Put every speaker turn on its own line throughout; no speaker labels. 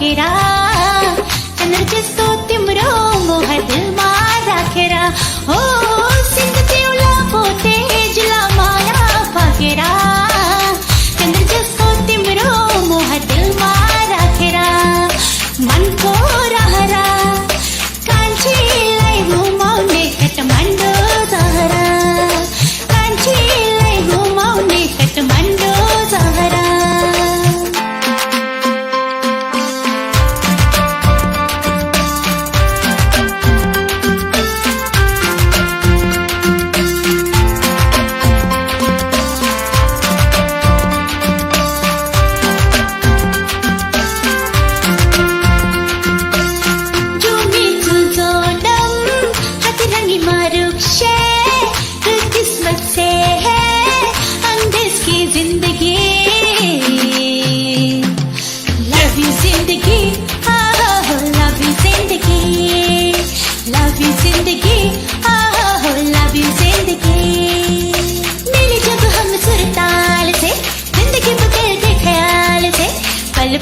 राखेरा चंद्र जसो तिम्रो मोह दिल मा राखेरा हो सिंध तिउला पोते जुला माया भागेरा चंद्र जसो तिम्रो मोह दिल मा राखेरा मन को रहरा कान्छीलाई घुमाउने काठमाडौँ सहरा कान्छीलाई घुमाउने काठमाडौँ सहरा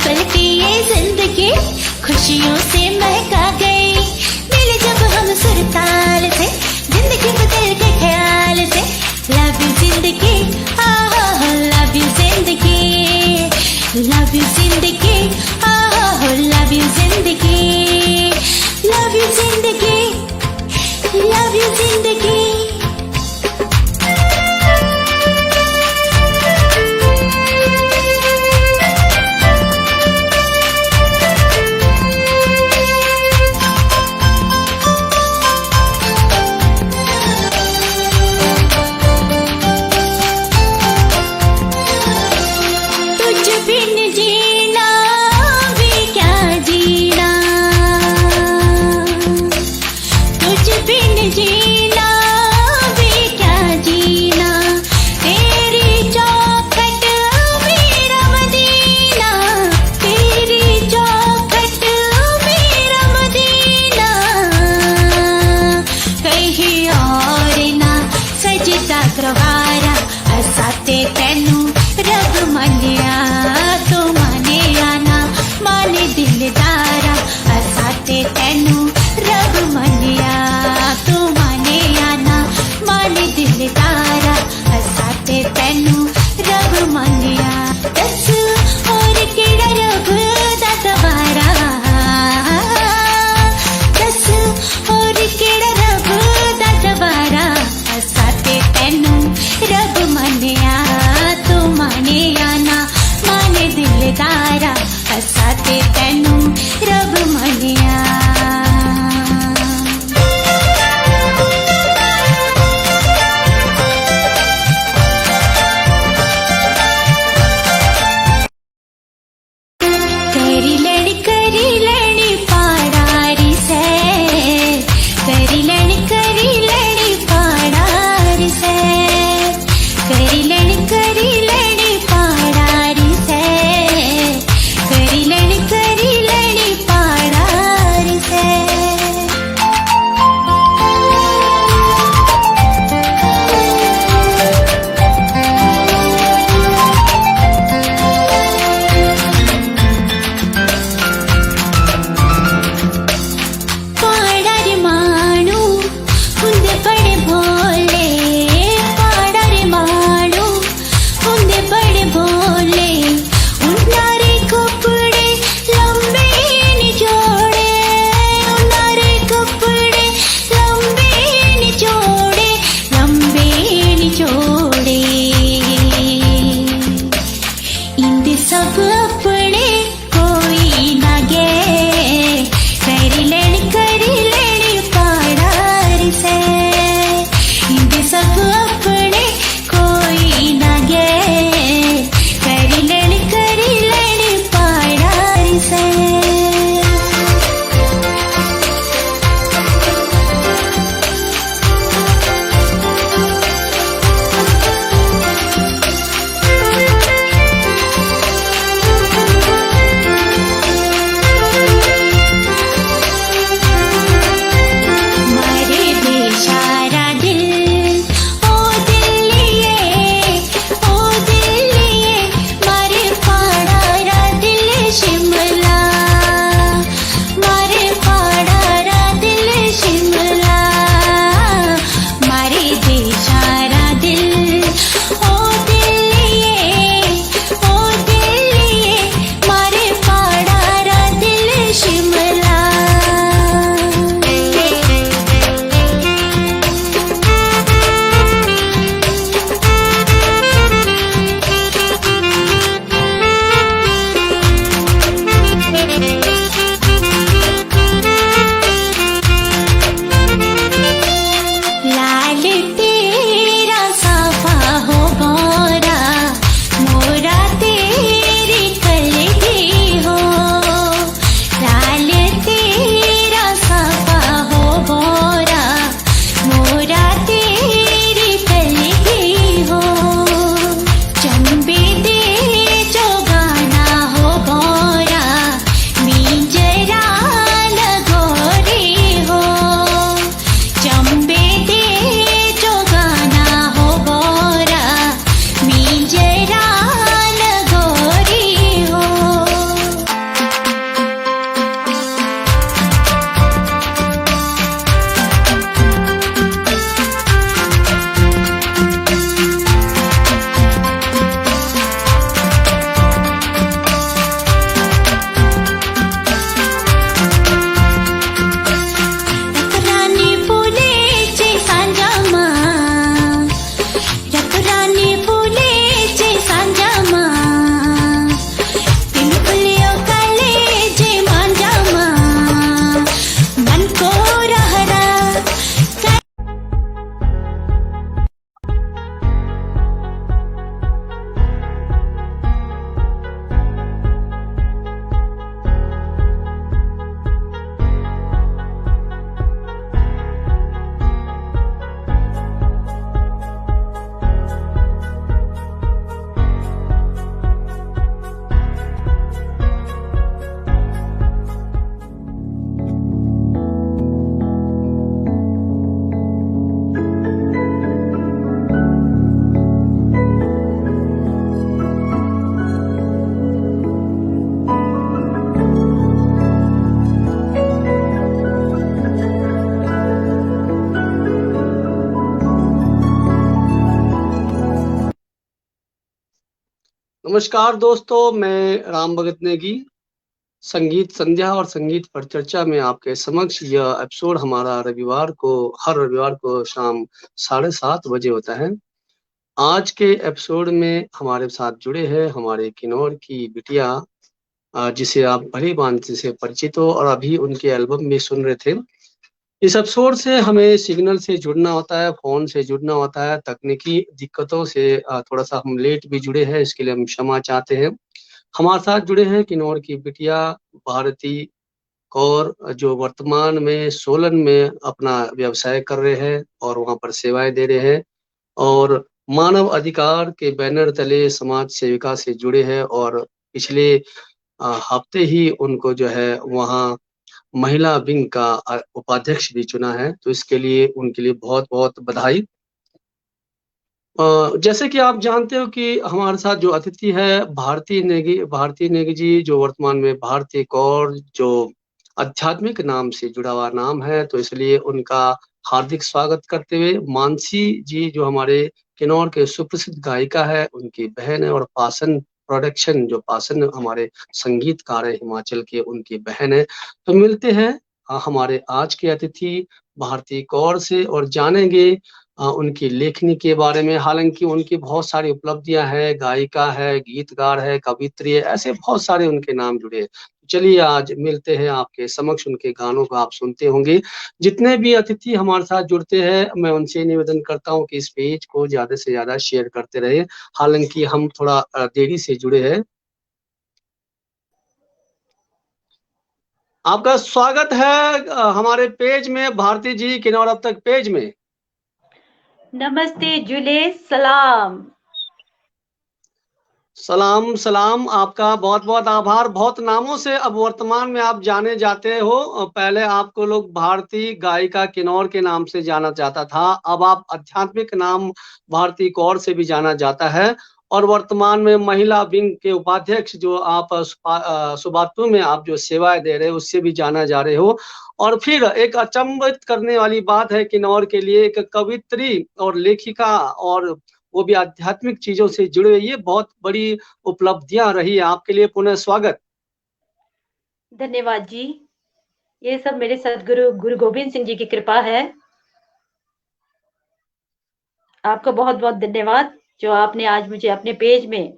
पल की ये जिंदगी खुशियों से महका गई मिले जब हम सुरताल से जिंदगी बदल के ख्याल से लव यू जिंदगी लव यू जिंदगी लव यू जिंदगी लव यू जिंदगी लव यू जिंदगी लव यू जिंदगी बिन जीना
नमस्कार दोस्तों, मैं राम भगत नेगी। संगीत संध्या और संगीत पर चर्चा में आपके समक्ष यह एपिसोड हमारा हर रविवार को शाम 7:30 बजे होता है। आज के एपिसोड में हमारे साथ जुड़े हैं हमारे किन्नौर की बिटिया, जिसे आप भली-भांति से परिचित हो और अभी उनके एल्बम भी सुन रहे थे। इस एपिसोड से हमें सिग्नल से जुड़ना होता है, फ़ोन से जुड़ना होता है। तकनीकी दिक्कतों से थोड़ा-सा हम लेट भी जुड़े हैं, इसके लिए हम क्षमा चाहते हैं। हमारे साथ जुड़े हैं किन्नौर की बिटिया भारती कौर, जो वर्तमान में सोलन में अपना व्यवसाय कर रहे हैं और वहाँ पर सेवाएँ दे रहे हैं और मानव अधिकार के बैनर तले समाज सेविका से जुड़े हैं और पिछले हफ्ते ही उनको जो है वहाँ महिला विंग का उपाध्यक्ष भी चुना है, तो इसके लिए उनके लिए बहुत-बहुत बधाई। जैसे कि आप जानते हो कि हमारे साथ जो अतिथि है भारती नेगी जी, जो वर्तमान में भारती कौर, जो आध्यात्मिक नाम से जुड़ा हुआ नाम है, तो इसलिए उनका हार्दिक स्वागत करते हुए मानसी जी, जो हमारे किन्नौर के सुप्रसिद्ध गायिका है, उनकी बहन है और पासन हमारे संगीतकार है हिमाचल के, उनकी बहन है। तो मिलते हैं हमारे आज के अतिथि भारती कौर से और जानेंगे उनकी लेखनी के बारे में। हालाँकि उनकी बहुत सारी उपलब्धियाँ हैं, गायिका है, गीतकार है, कवियत्री है, ऐसे बहुत सारे उनके नाम जुड़े हैं। चलिए आज मिलते हैं आपके समक्ष, उनके गानों को आप सुनते होंगे। जितने भी अतिथि हमारे साथ जुड़ते हैं, मैं उनसे निवेदन करता हूँ कि इस पेज को ज़्यादा से ज़्यादा शेयर करते रहें। हालाँकि हम थोड़ा देरी से जुड़े हैं। आपका स्वागत है हमारे पेज में भारती जी, किन्नौर अब तक पेज में।
नमस्ते जुले, सलाम।
सलाम, सलाम। आपका बहुत-बहुत आभार। बहुत नामों से अब वर्तमान में आप जाने जाते हो। पहले आपको लोग भारती गायिका किन्नौर के नाम से जाना जाता था। अब आप आध्यात्मिक नाम भारती कौर से भी जाना जाता है और वर्तमान में महिला विंग के उपाध्यक्ष जो आप सुबाथू में आप जो सेवाएँ दे रहे हो, उससे भी जाना जा रहे हो। और फिर एक अचंभित करने वाली बात है किन्नौर के लिए, एक कवियत्री और लेखिका और वो भी आध्यात्मिक चीज़ों से जुड़े हुए, ये बहुत बड़ी उपलब्धियाँ रही है। आपके लिए पुनः स्वागत।
धन्यवाद जी। ये सब मेरे सदगुरु गुरु गोविंद सिंह जी की कृपा है। आपको बहुत-बहुत धन्यवाद जो आपने आज मुझे अपने पेज में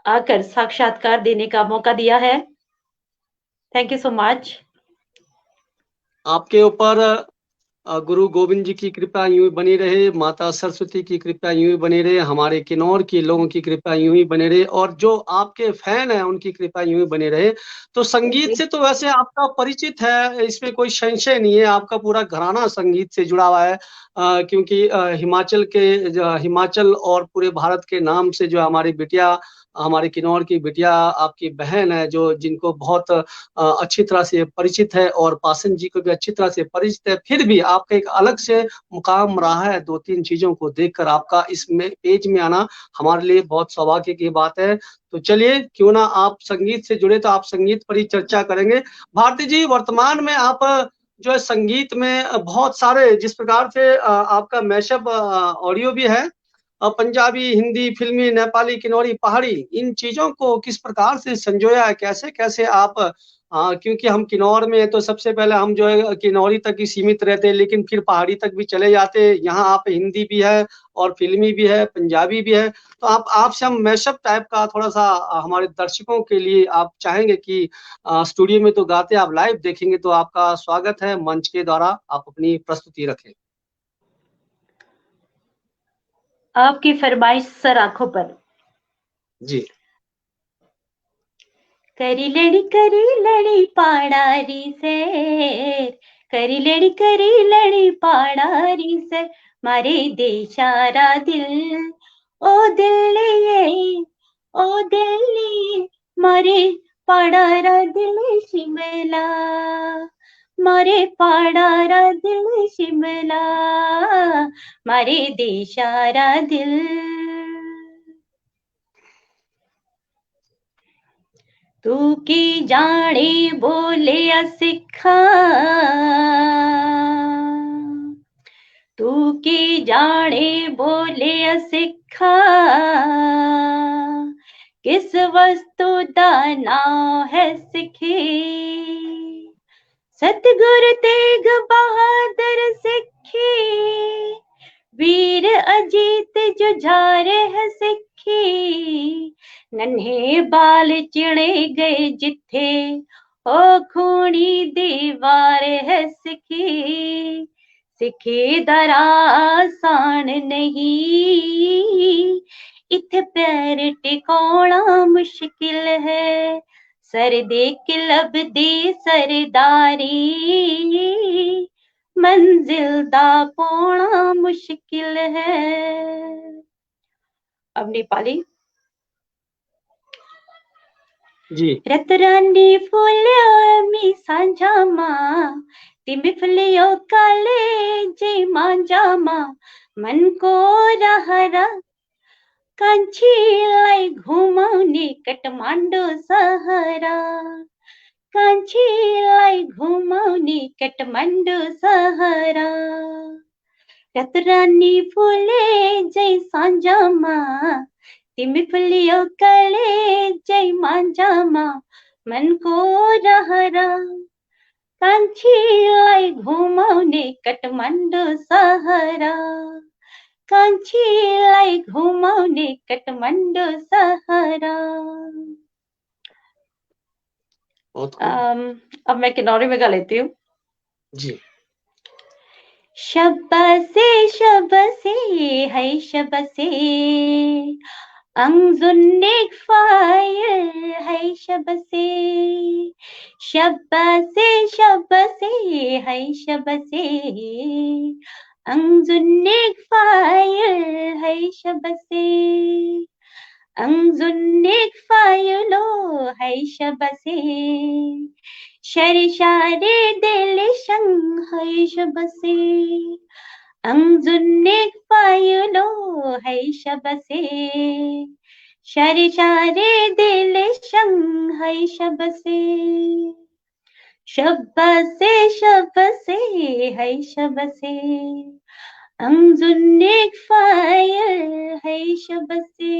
आकर साक्षात्कार देने का मौका दिया है। Thank you so much.
आपके ऊपर गुरु गोविंद जी की कृपा यूँ ही बनी रहे, माता सरस्वती की कृपा यूँ ही बनी रहे, हमारे किन्नौर के लोगों की कृपा यूँ ही बनी रहे और जो आपके फैन हैं उनकी कृपा यूँ ही बनी रहे। तो संगीत से तो वैसे आपका परिचित है, इसमें कोई संशय नहीं है, आपका पूरा घराना संगीत से जुड़ा हुआ है। क्योंकि हिमाचल और पूरे भारत के नाम से जो हमारी बिटिया, हमारी किन्नौर की बिटिया आपकी बहन है, जो जिनको बहुत अच्छी तरह से परिचित है और पासन जी को भी अच्छी तरह से परिचित है। फिर भी आपका एक अलग से मुकाम रहा है, 2-3 चीज़ों को देखकर आपका इसमें पेज में आना हमारे लिए बहुत सौभाग्य की बात है। तो चलिए, क्यों ना आप संगीत से जुड़े तो आप संगीत पर ही चर्चा करेंगे। भारती जी, वर्तमान में आप जो है संगीत में बहुत सारे जिस प्रकार से आपका मैशअप ऑडियो भी है, पंजाबी, हिंदी, फ़िल्मी, नेपाली, किन्नौरी, पहाड़ी, इन चीज़ों को किस प्रकार से संजोया है? कैसे-कैसे आप क्योंकि हम किन्नौर में हैं, तो सबसे पहले हम जो है किन्नौरी तक ही सीमित रहते हैं, लेकिन फिर पहाड़ी तक भी चले जाते हैं। यहाँ आप हिंदी भी है और फ़िल्मी भी है, पंजाबी भी है। तो आप आपसे हम मैशअप टाइप का थोड़ा-सा हमारे दर्शकों के लिए आप चाहेंगे कि स्टूडियो में तो गाते, आप लाइव देखेंगे, तो आपका स्वागत है मंच के द्वारा, आप अपनी प्रस्तुति रखें।
आपकी फरमाइश सर आँखों पर।
जी।
करी लड़ी पाड़ारी से, करी लड़ी पाड़ारी से, मारे देशारा दिल, ओ दिल्ली, ओ दिल्ली, मारे पाड़ारा दिल शिमला, मारे पाड़ारा दिल शिमला, मारे देशारा दिल। तू की जाने बोले सिखा, तू की जाने बोले सिखा, किस वस्तु दा नाम है सिखे, सतगुरु तेग बहादुर सिखे, वीर अजीत जुझारे है सिखे, नन्हे बाल चिणे गए जिथे, ओ खूनी दीवार है सिखे, सिखे दरा आसान नहीं, इथे पैर टिकाना मुश्किल है, सर दे के लभदी सरदारी, मंजिल दा पाना मुश्किल है। अब नेपाली।
जी।
रतरानी फुल्या मी सांझामा, तिमी फुलियो काले जे मांझामा, मन को रहरा कांचीलाई घुमाउने काठमाडौँ सहरा, कान्छीलाई घुमाउने काठमाडौँ सहरा, रतरानी फुले जै साँझमा, तिमी फुलियो कले जै मांझामा, मनको रहरा कान्छीलाई घुमाउने काठमाडौँ सहरा, कान्छीलाई घुमाउने काठमाडौँ सहरा। अब मैं किन्नौरी में गा लेती हूँ।
जी।
शब्बसे है शब्बसे, अंजुन्नेक फायर है शब्बसे, शब्बसे है शब्बसे, अंजुन्नेक फायर है शब्बसे, अंजुन्नेक फायलो है शब्बसे, शरिशारे दिल शंग है शब्बसे, अंजुन्नेक फायलो है शब्बसे, शरिशारे दिल शंग है शब्बसे, शब्बसे है शब्बसे, अंजुन्नेक फायर है शब्बसे।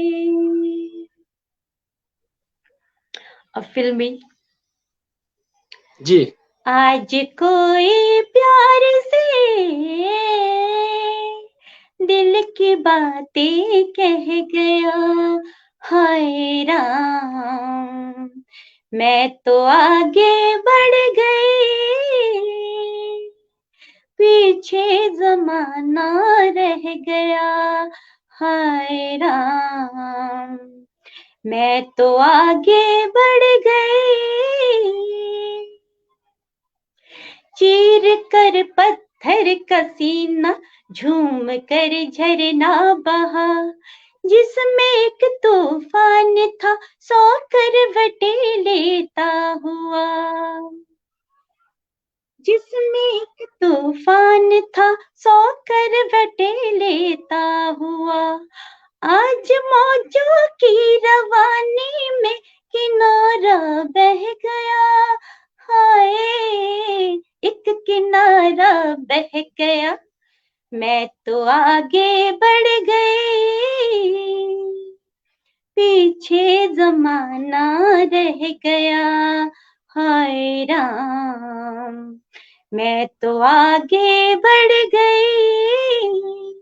अब फिल्मी।
जी।
आज कोई प्यार से दिल की बातें कह गया, हाय राम, मैं तो आगे बढ़ गई, पीछे जमाना रह गया, हाय राम, मैं तो आगे बढ़ गई, चीर कर पत्थर का सीना, झूम कर झरना बहा, जिसमें एक तूफान था 100 करवटें लेता हुआ, जिसमें एक तूफान था 100 करवटें लेता हुआ, आज मौजों की रवानी में किनारा बह गया, हाय एक किनारा बह गया, मैं तो आगे बढ़ गई, पीछे जमाना रह गया, हाय राम, मैं तो आगे बढ़ गई।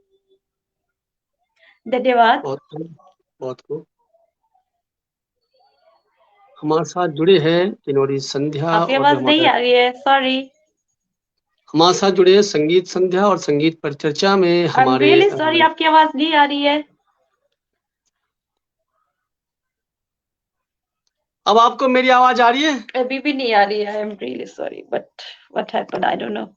धन्यवाद।
बहुत खूब। हमारे साथ जुड़े हैं किन्नौरी संध्या।
आपकी आवाज नहीं आ रही है, सॉरी।
हमारे साथ जुड़े हैं संगीत संध्या और संगीत पर चर्चा में हमारे।
I'm really sorry, आपकी आवाज नहीं आ रही है।
अब आपको मेरी आवाज आ रही है?
अभी भी नहीं आ रही है। I'm really sorry, but what happened? I don't know.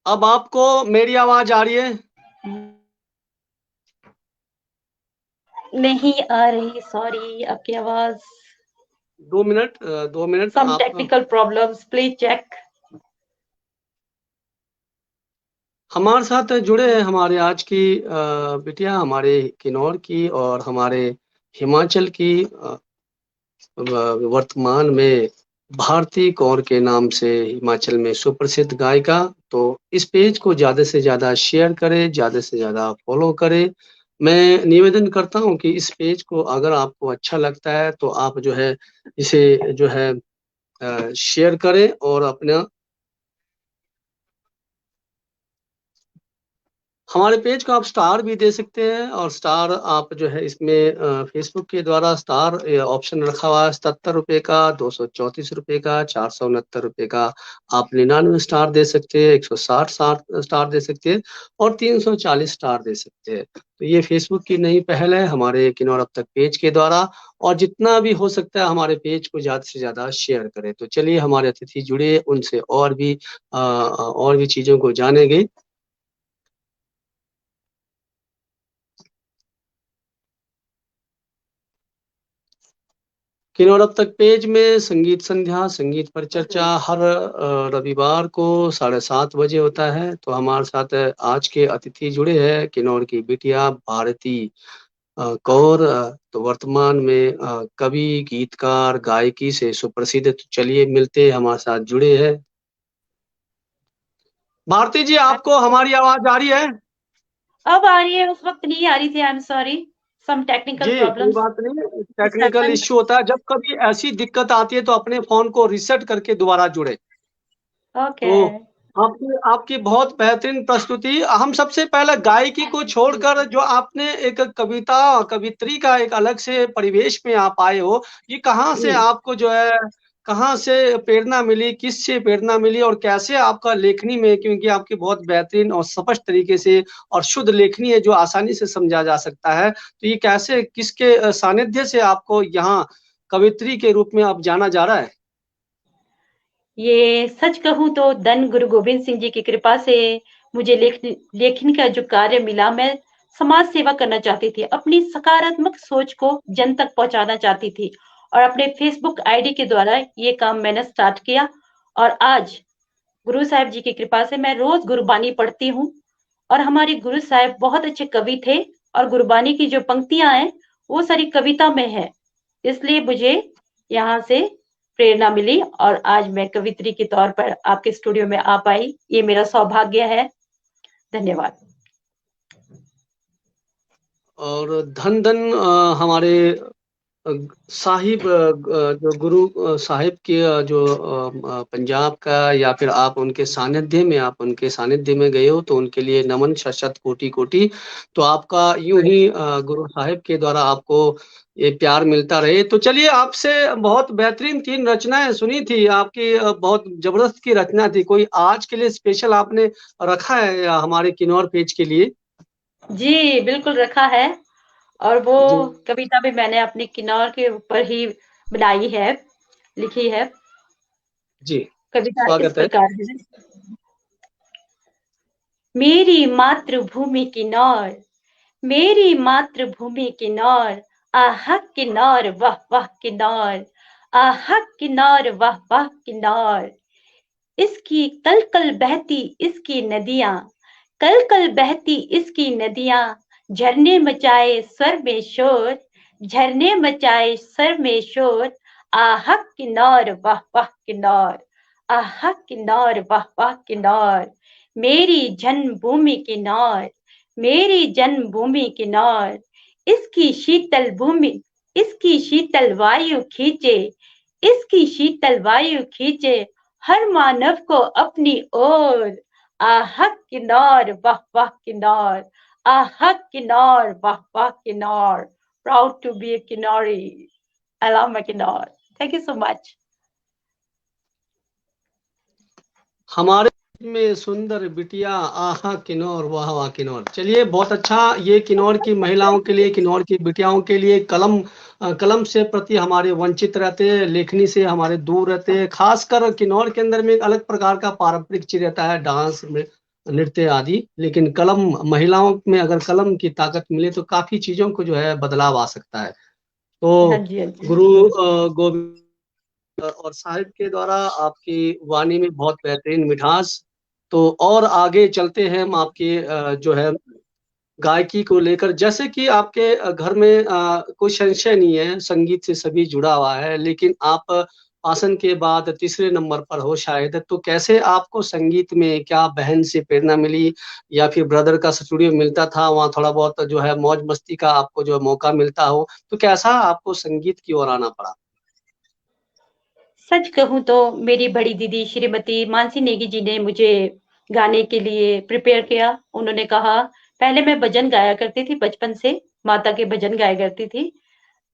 अब आपको मेरी आवाज आ रही है?
नहीं आ रही, सॉरी, आपकी आवाज।
2 minute.
Some technical problems, please check.
हमारे साथ जुड़े हैं हमारे आज की बिटिया, हमारे किन्नौर की और हमारे हिमाचल की, वर्तमान में भारती कौर के नाम से हिमाचल में सुप्रसिद्ध गायिका। तो इस पेज को ज़्यादा से ज़्यादा शेयर करें, ज़्यादा से ज़्यादा फॉलो करें। मैं निवेदन करता हूँ कि इस पेज को अगर आपको अच्छा लगता है तो आप जो है इसे जो है शेयर करें और अपना हमारे पेज को आप स्टार भी दे सकते हैं। और स्टार आप जो है इसमें फेसबुक के द्वारा स्टार ऑप्शन रखा हुआ है, 77 रुपए का, 234 रुपए का, 469 रुपए का। आप 99 स्टार दे सकते हैं, 160 स्टार दे सकते हैं और 340 स्टार दे सकते हैं। तो ये फेसबुक की नई पहल है हमारे किन्नौर अब तक पेज के द्वारा। और जितना भी हो सकता है हमारे पेज को ज़्यादा से ज़्यादा शेयर करें। तो चलिए हमारे अतिथि जुड़े, उनसे और भी चीज़ों को जानेंगे। किन्नौर अब तक पेज में संगीत संध्या, संगीत पर चर्चा हर रविवार को 7:30 बजे होता है। तो हमारे साथ आज के अतिथि जुड़े हैं किन्नौर की बिटिया भारती कौर। तो वर्तमान में कवि, गीतकार, गायकी से सुप्रसिद्ध। तो चलिए मिलते हैं, हमारे साथ जुड़े हैं। भारती जी, आपको हमारी आवाज आ रही है?
अब आ रही है, उस वक्त नहीं आ रही थी। I am sorry, some technical
जी कोई
प्रॉब्लम्स
बात नहीं,
दिस
टेक्निकल
हैपेंड।
इश्यू होता है। जब कभी ऐसी दिक्कत आती है तो अपने फोन को रिसेट करके दोबारा जुड़े।
ओके।
तो आपकी आपकी बहुत बेहतरीन प्रस्तुति। हम सबसे पहले गायकी को छोड़कर जो आपने एक कविता, कवित्री का एक अलग से परिवेश में आप आए हो, ये कहाँ से
जी,
आपको जो है, कहाँ से प्रेरणा मिली, किससे प्रेरणा मिली और कैसे आपका लेखनी में, क्योंकि आपकी बहुत बेहतरीन और स्पष्ट तरीके से और शुद्ध लेखनी है जो आसानी से समझा जा सकता है। तो ये कैसे, किसके सानिध्य से आपको यहाँ कवित्री के रूप में अब जाना जा रहा है?
ये सच कहूँ तो धन गुरु गोविंद सिंह जी की कृपा से मुझे लेखन का जो कार्य मिला। मैं समाज सेवा करना चाहती थी, अपनी सकारात्मक सोच को जन तक पहुंचाना चाहती थी और अपने फेसबुक आईडी के द्वारा ये काम मैंने स्टार्ट किया। और आज गुरु साहिब जी की कृपा से मैं रोज गुरबानी पढ़ती हूँ। और हमारे गुरु साहिब बहुत अच्छे कवि थे और गुरबानी की जो पंक्तियां हैं वो सारी कविता में है। इसलिए मुझे यहाँ से प्रेरणा मिली और आज मैं कवित्री के तौर पर आपके स्टूडियो में आ पाई। ये मेरा सौभाग्य है। धन्यवाद।
और धन धन हमारे साहिब, जो गुरु साहिब के जो पंजाब का, या फिर आप उनके सानिध्य में, आप उनके सानिध्य में गए हो तो उनके लिए नमन, शत शत कोटि कोटि। तो आपका यूं ही गुरु साहिब के द्वारा आपको ये प्यार मिलता रहे। तो चलिए, आपसे बहुत बेहतरीन 3 रचनाएं सुनी थी आपकी, बहुत जबरदस्त की रचना थी। कोई आज के लिए स्पेशल आपने रखा है हमारे किन्नौर पेज के लिए?
जी बिल्कुल रखा है। और वो
जी
कविता भी मैंने अपनी किन्नौर के ऊपर ही बनाई है, लिखी है।
जी,
कविता इस
स्वागत है।
प्रकार है। मेरी मातृभूमि किन्नौर, मेरी मातृभूमि किन्नौर, आहा किन्नौर वाह वाह किन्नौर, आहा किन्नौर वाह वाह किन्नौर। इसकी कल कल बहती इसकी नदियां, कल कल बहती इसकी नदियां, झरने मचाए स्वर में शोर, झरने मचाए स्वर में शोर। आहा किन्नौर वाह वाह किन्नौर, आहा किन्नौर वाह वाह किन्नौर। मेरी जन्मभूमि किन्नौर, मेरी जन्मभूमि किन्नौर। इसकी शीतल भूमि, इसकी शीतल वायु खींचे, इसकी शीतल वायु खींचे हर मानव को अपनी ओर। आहा किन्नौर वाह वाह किन्नौर, आहा किन्नौर वाह वाह Kinnaur. Proud to be a Kinnori. I love my Kinnor. Thank you so much.
हमारे में सुंदर बिटिया, आहा किन्नौर वाह वाह किन्नौर। चलिए, बहुत अच्छा। ये किन्नौर की महिलाओं के लिए, किन्नौर की बिटियाओं के लिए कलम से प्रति हमारे वंचित रहते हैं, लेखनी से हमारे दूर रहते हैं। खासकर किन्नौर के अंदर में एक अलग प्रकार का पारंपरिक चीज रहता है, डांस में, नृत्य आदि। लेकिन कलम, महिलाओं में अगर कलम की ताकत मिले तो काफी चीजों को जो है बदलाव आ सकता है।
हाँ
तो
जी, हाँ जी।
गुरु गोविंद और साहिब के द्वारा आपकी वाणी में बहुत बेहतरीन मिठास, तो और आगे चलते हैं हम आपके जो है गायकी को लेकर। जैसे कि आपके घर में कोई संशय नहीं है, संगीत से सभी जुड़ा हुआ है, लेकिन आप आसन के बाद तीसरे नंबर पर हो शायद, तो कैसे आपको संगीत में क्या बहन से प्रेरणा मिली या फिर ब्रदर का स्टूडियो मिलता था, वहाँ थोड़ा बहुत जो है मौज-मस्ती का आपको जो मौका मिलता हो, तो कैसा आपको संगीत की ओर आना पड़ा?
सच कहूँ तो मेरी बड़ी दीदी श्रीमती मानसी नेगी जी ने मुझे गाने के लिए प्रिपेयर किया। उन्होंने कहा, पहले मैं भजन गाया करती थी बचपन से, माता के भजन गाया करती थी।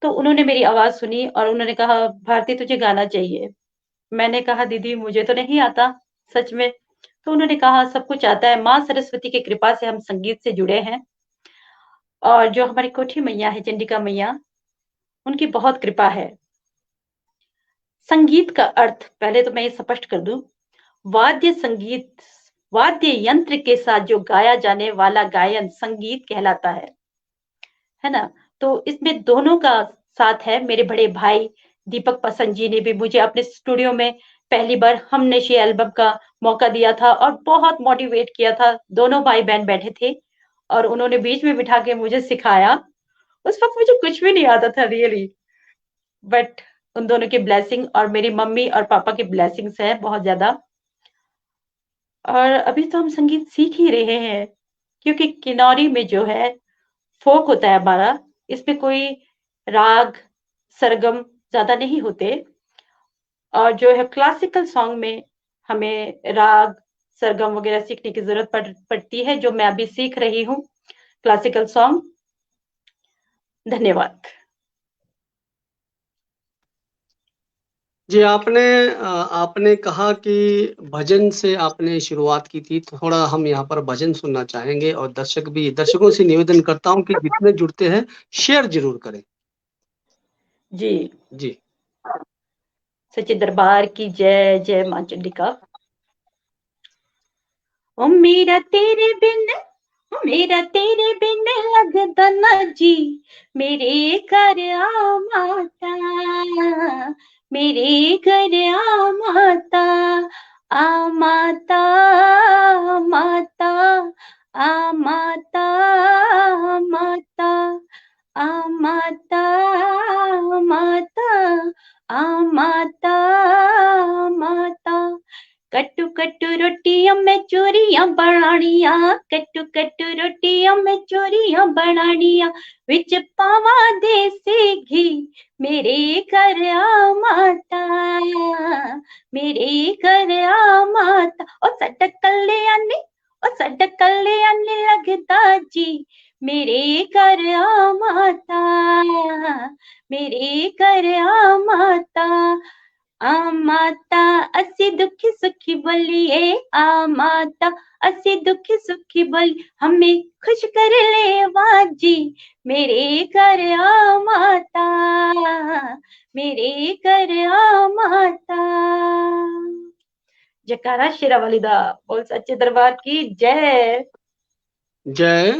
तो उन्होंने मेरी आवाज़ सुनी और उन्होंने कहा, भारती तुझे गाना चाहिए। मैंने कहा, दीदी मुझे तो नहीं आता सच में। तो उन्होंने कहा, सब कुछ आता है, माँ सरस्वती की कृपा से हम संगीत से जुड़े हैं और जो हमारी कोठी मैया है, चंडिका मैया, उनकी बहुत कृपा है। संगीत का अर्थ पहले तो मैं ये स्पष्ट कर दूं, वाद्य संगीत, वाद्य यंत्र के साथ जो गाया जाने वाला गायन संगीत कहलाता है ना? तो इसमें दोनों का साथ है। मेरे बड़े भाई दीपक पसंद जी ने भी मुझे अपने स्टूडियो में पहली बार हम नशे एल्बम का मौका दिया था और बहुत मोटिवेट किया था। दोनों भाई बहन बैठे थे और उन्होंने बीच में बिठा के मुझे सिखाया। उस वक्त मुझे कुछ भी नहीं आता था रियली, बट उन दोनों की ब्लेसिंग और मेरी मम्मी और पापा की ब्लेसिंग्स है बहुत ज्यादा। और अभी तो हम संगीत सीख ही रहे हैं, क्योंकि किन्नौरी में जो है फोक होता है हमारा, इसमें कोई राग सरगम ज्यादा नहीं होते। और जो है क्लासिकल सॉन्ग में हमें राग सरगम वगैरह सीखने की जरूरत पड़ती है, जो मैं अभी सीख रही हूँ क्लासिकल सॉन्ग। धन्यवाद।
जी, आपने कहा कि भजन से आपने शुरुआत की थी, तो थोड़ा हम यहाँ पर भजन सुनना चाहेंगे और दर्शकों से निवेदन करता हूँ कि जितने जुड़ते हैं शेयर जरूर करें।
जी,
जी।
सच्चे दरबार की जय, जय मां चंडिका। ओ मेरा तेरे बिन, ओ मेरा तेरे बिन लगदा ना जी, मेरे घर आ माता, मेरे घर आ माता, आ माता, माता, आ माता, माता, आ माता, माता, आ माता, माता। कट्टू कट्टू रोटियां मैं चोरियां बनानिया, कट्टू कट्टू रोटियां मैं चोरियां बनानिया, विच पावा देसी घी, मेरे घर आ माता, मेरे घर आ माता। ओ साडा कल्याणी, ओ साडा कल्याणी लगदा जी, मेरे घर आ माता, मेरे घर आ माता। आ माता असी दुखी सुखी बोलिए, आ माता असी दुखी सुखी बोली, हमें खुश कर ले बाजी, मेरे घर आ माता, मेरे घर आ माता। जयकारा शेरा वाली दा बोल, सच्चे दरबार की जय।
जय।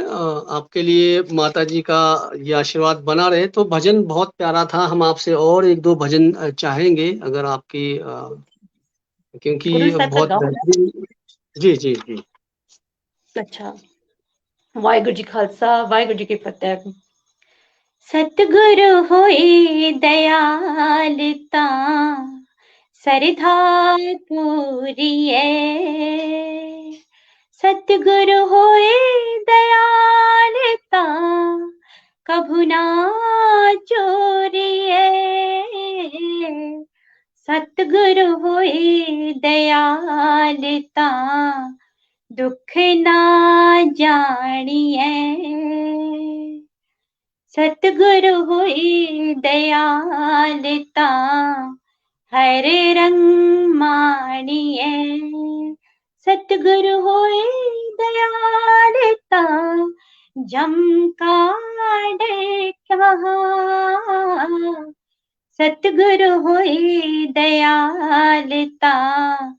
आपके लिए माता जी का ये आशीर्वाद बना रहे। तो भजन बहुत प्यारा था, हम आपसे और एक दो भजन चाहेंगे, अगर आपकी क्योंकि
गुरु साहब का
बहुत
गाओ।
बेहतरीन। जी जी जी।
अच्छा, वाहिगुरु जी खालसा, वाहिगुरु जी की फतेह। सतगुरु होए दयाल तां सरधा पूरीए, सतगुरु होए दयाल तां कभु ना चोरिए, सतगुरु होए दयाल तां दुख ना जानिए, सतगुरु होए दयाल तां हर रंग मानिए, सतगुरु होए दयाल तां जम का डर क्या, सतगुरु होए दयाल तां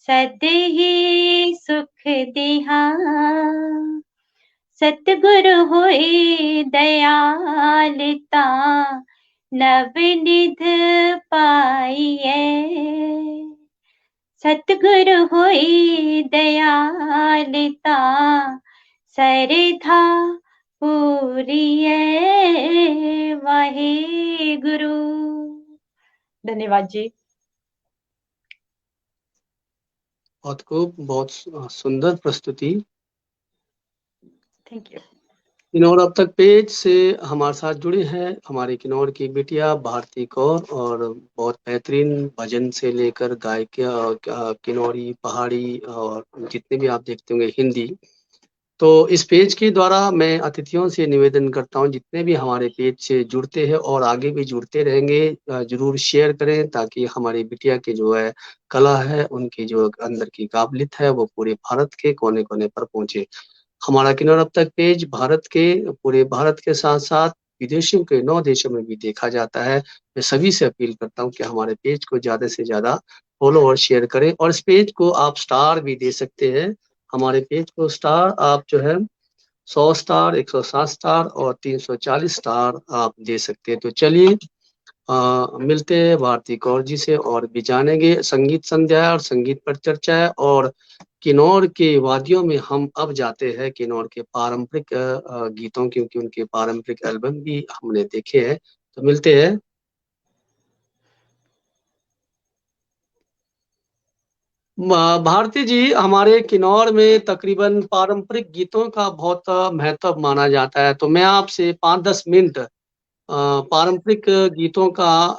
सद ही सुख दिहा, सतगुरु होए दयाल तां नवनिध पाइए, सतगुरु होए होई दयालता सरधा पूरी वाहे गुरु। धन्यवाद जी।
बहुत खूब, बहुत सुंदर प्रस्तुति।
Thank you.
किन्नौर अब तक पेज से हमारे साथ जुड़े हैं हमारे किन्नौर की बिटिया भारती कौर, और बहुत बेहतरीन भजन से लेकर गायक, किन्नौरी, पहाड़ी और जितने भी आप देखते होंगे हिंदी। तो इस पेज के द्वारा मैं अतिथियों से निवेदन करता हूं, जितने भी हमारे पेज से जुड़ते हैं और आगे भी जुड़ते रहेंगे, जरूर शेयर करें, ताकि हमारी बिटिया की जो है कला है, उनकी जो अंदर की काबिलियत है, वो पूरे भारत के कोने कोने पर पहुंचे। हमारा किन्नौर अब तक पेज भारत के, पूरे भारत के साथ साथ विदेशों के 9 देशों में भी देखा जाता है। मैं सभी से अपील करता हूं कि हमारे पेज को ज्यादा से ज्यादा फॉलो और शेयर करें, और इस पेज को आप स्टार भी दे सकते हैं। हमारे पेज को स्टार आप जो है 100 स्टार, 107 स्टार और 340 स्टार आप दे सकते हैं। तो चलिए मिलते हैं भारती कौर जी से और भी जानेंगे। संगीत संध्या है और संगीत पर चर्चा है, और किन्नौर के वादियों में हम अब जाते हैं किन्नौर के पारंपरिक गीतों, क्योंकि उनके पारंपरिक एल्बम भी हमने देखे हैं। तो मिलते हैं। भारती जी, हमारे किन्नौर में तकरीबन पारंपरिक गीतों का बहुत महत्व माना जाता है। तो मैं आपसे 5-10 मिनट पारंपरिक गीतों का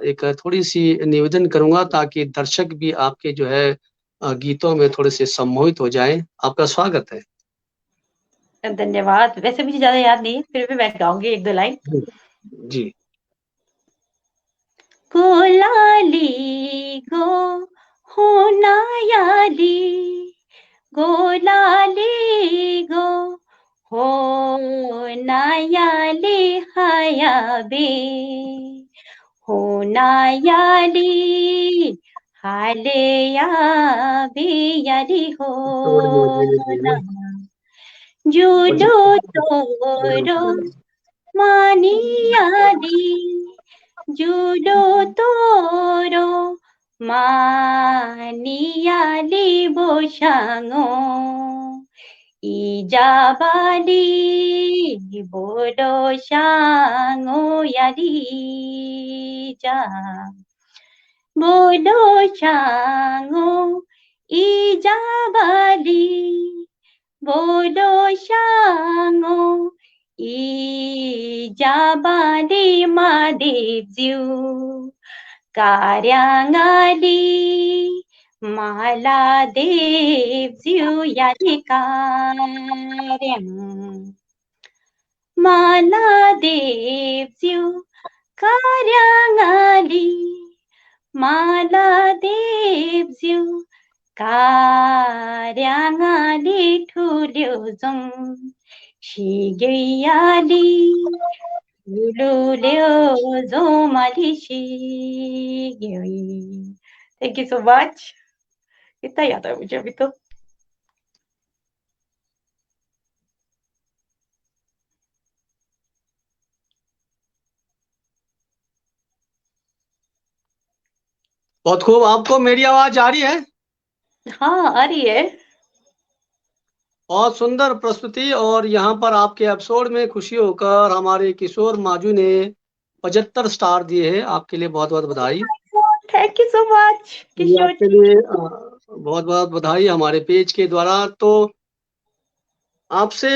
एक थोड़ी सी निवेदन करूंगा, ताकि दर्शक भी आपके जो है गीतों में थोड़े से सम्मोहित हो जाएं। आपका स्वागत है।
धन्यवाद। वैसे मुझे ज्यादा याद नहीं है, फिर भी मैं गाऊंगी 1-2 लाइन।
जी।
गोलाली गो होनायाली, गोलाली गो होनायाली हायाबे, होनायाली हालेया बेयाली हो ना, जुडो तोरो मानियाली, जुडो तोरो मानियाली बोशाङो, इजाबाली बोडो शाङो याली जा, बोडो शाङो इजाबाली, बोडो शाङो इजाबाली महादेवज्यू, कार्याङाली महादेवज्यू याली कार्याङ, महादेवज्यू कार्याङाली, महादेवज्यू कार्याङाली ठुल्यो जङ, सिगैयाली ठुलुल्यो जोमाली सिगै। Thank you so much. इतना याद है मुझे अभी तो।
बहुत खूब। आपको मेरी आवाज आ रही है?
हाँ आ रही है।
बहुत सुंदर प्रस्तुति। और यहाँ पर आपके एपिसोड में खुशी होकर हमारे किशोर माजू ने 75 स्टार दिए हैं। आपके लिए बहुत बहुत बधाई।
थैंक यू सो मच
ये
किशोर
आपके
जी।
लिए बहुत बहुत बधाई हमारे पेज के द्वारा। तो आपसे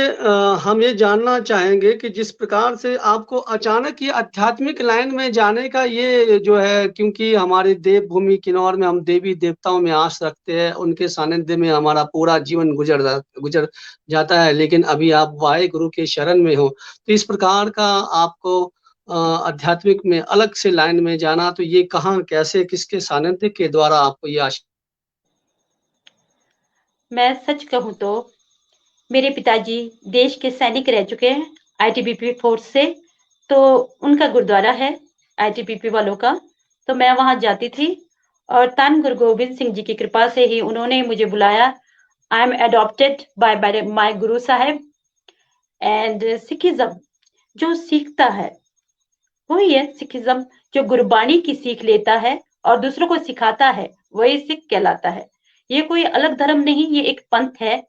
हम ये जानना चाहेंगे कि जिस प्रकार से आपको अचानक ये आध्यात्मिक लाइन में जाने का ये जो है, क्योंकि हमारे देवभूमि किन्नौर में हम देवी देवताओं में आस रखते हैं, उनके सानिध्य में हमारा पूरा जीवन गुजर जाता है, लेकिन अभी आप वाहे गुरु के शरण में हो, तो इस प्रकार का आपको आध्यात्मिक में अलग से लाइन में जाना, तो ये कहाँ, कैसे, किसके सानिध्य के द्वारा आपको ये
मैं सच कहूँ तो मेरे पिताजी देश के सैनिक रह चुके हैं आईटीबीपी फोर्स से, तो उनका गुरुद्वारा है आईटीबीपी वालों का, तो मैं वहां जाती थी, और धन गुरु गोबिंद सिंह जी की कृपा से ही उन्होंने मुझे बुलाया। I am adopted by my Guru Saheb. And Sikhism जो सीखता है वही है सिखिज्म, जो गुरबाणी की सीख लेता है और दूसरों को सिखाता है वही सिख कहलाता है। ये कोई अलग धर्म नहीं, ये एक पंथ है,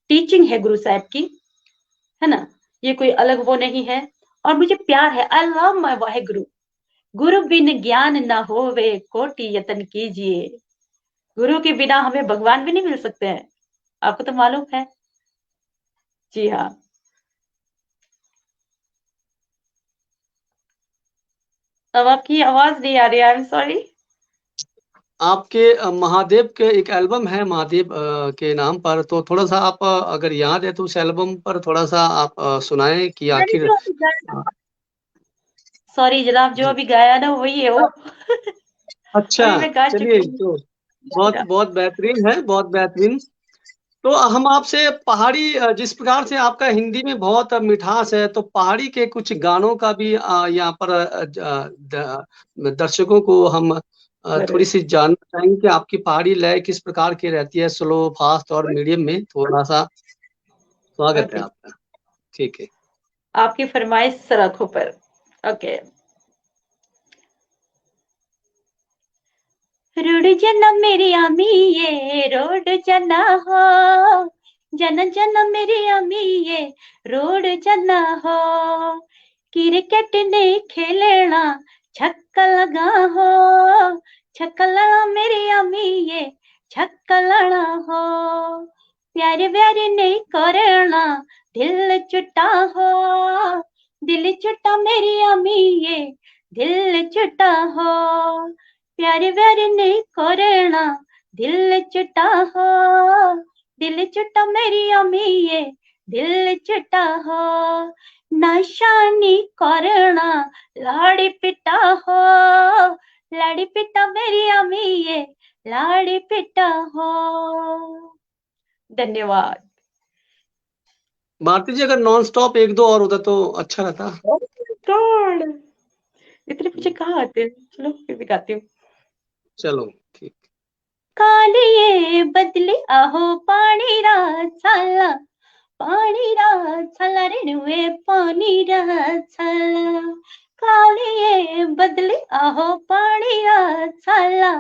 टीचिंग है गुरु साहब की, है ना। ये कोई अलग वो नहीं है। और मुझे प्यार है, आई लव माय वाहेगुरु। गुरु बिन ज्ञान ना होवे, कोटि यतन कीजिए। गुरु के बिना हमें भगवान भी नहीं मिल सकते हैं, आपको तो मालूम है। जी हाँ। अब आपकी आवाज नहीं आ रही, आई एम सॉरी।
आपके महादेव के एक एल्बम है महादेव के नाम पर, तो थोड़ा सा आप अगर याद है तो उस एल्बम पर थोड़ा सा आप सुनाएं कि
मैंने
आखिर।
जो अभी गाया, सॉरी जनाब, जो
जी।
अभी गाया ना वही है वो।
अच्छा,
अभी मैं गा
चलिए,
चुकी हूँ।
तो बहुत बहुत बेहतरीन है, बहुत बेहतरीन। तो हम आपसे पहाड़ी, जिस प्रकार से आपका हिंदी में बहुत मिठास है, तो पहाड़ी के कुछ गानों का भी यहाँ पर दर्शकों को हम थोड़ी सी जानना चाहेंगे कि आपकी पहाड़ी लय किस प्रकार की रहती है, स्लो, फास्ट और मीडियम में। थोड़ा सा स्वागत है
ओके,
आपका। ठीक है।
आपकी फरमाइश सराखों पर। ओके। रुड़ जना मेरी आमी ये रोड जना हो, जन जन मेरी आमी ये रोड जना हो, क्रिकेट ने खेलना छक्का लगा हो, छक्का लगा मेरी आमी ये छक्का लड़ा हो, प्यारे प्यारे नहीं करना दिल चुटा हो, दिल चुटा मेरी आमी ये दिल चुटा हो, प्यारे प्यारे नहीं करना दिल चुटा हो, दिल चुटा मेरी अम्मी ये दिल चुटा हो, नाशानी करना लाड़ी पिटा हो, लाड़ी पिटा मेरी अम्मी ये लाड़ी पिटा हो। धन्यवाद।
भारती जी, अगर नॉन स्टॉप एक दो और होता तो अच्छा रहता।
गॉड, इतने पीछे कहाँ आते हैं, चलो फिर भी गाती हूँ।
चलो ठीक।
कालिये बदली आहो पानी रात साला, पानी रात साला रेणुए पानी रात साला, कालिये बदली आहो पानी रात साला,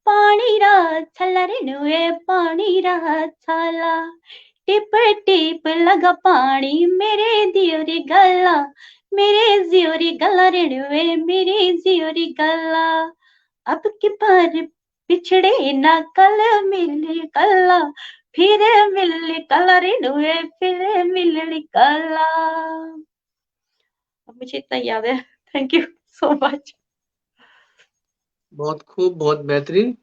पानी रात साला रेणुए पानी रात साला, टिप टिप लगा पानी मेरे दियोरी गला, मेरे जियोरी गला रेणुए मेरी जियोरी गला, अब की बार पिछड़े ना कल मिले कला, फिर मिले कला रेणुए फिर मिले कला। अब मुझे इतना याद है। Thank you so much.
बहुत खूब, बहुत बेहतरीन।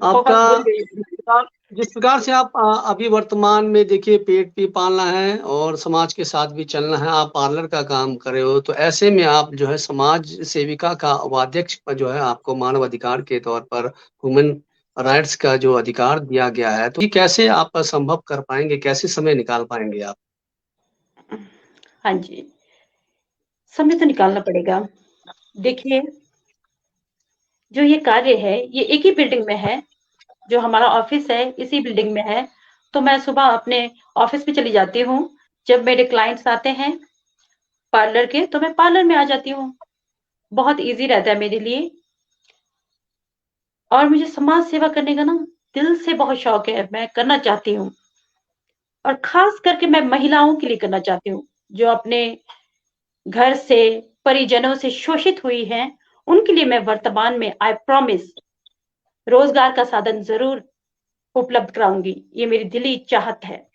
बहुत
आपका
बोल गई।
जिस प्रकार से आप अभी वर्तमान में देखिए पेट भी पालना है और समाज के साथ भी चलना है, आप पार्लर का काम कर रहे हो, तो ऐसे में आप जो है समाज सेविका का उपाध्यक्ष पर जो है आपको मानव अधिकार के तौर पर ह्यूमन राइट्स का जो अधिकार दिया गया है, तो ये कैसे आप संभव कर पाएंगे, कैसे समय निकाल पाएंगे आप?
हाँ जी, समय तो निकालना पड़ेगा। देखिए, जो ये कार्य है ये एक ही बिल्डिंग में है, जो हमारा ऑफिस है इसी बिल्डिंग में है। तो मैं सुबह अपने ऑफिस में चली जाती हूँ, जब मेरे क्लाइंट्स आते हैं पार्लर के तो मैं पार्लर में आ जाती हूँ। बहुत इजी रहता है मेरे लिए। और मुझे समाज सेवा करने का ना दिल से बहुत शौक है, मैं करना चाहती हूँ। और खास करके मैं महिलाओं के लिए करना चाहती हूँ, जो अपने घर से परिजनों से शोषित हुई हैं। उनके लिए मैं वर्तमान में आई प्रॉमिस रोजगार का साधन जरूर उपलब्ध कराऊंगी, ये मेरी दिली चाहत है।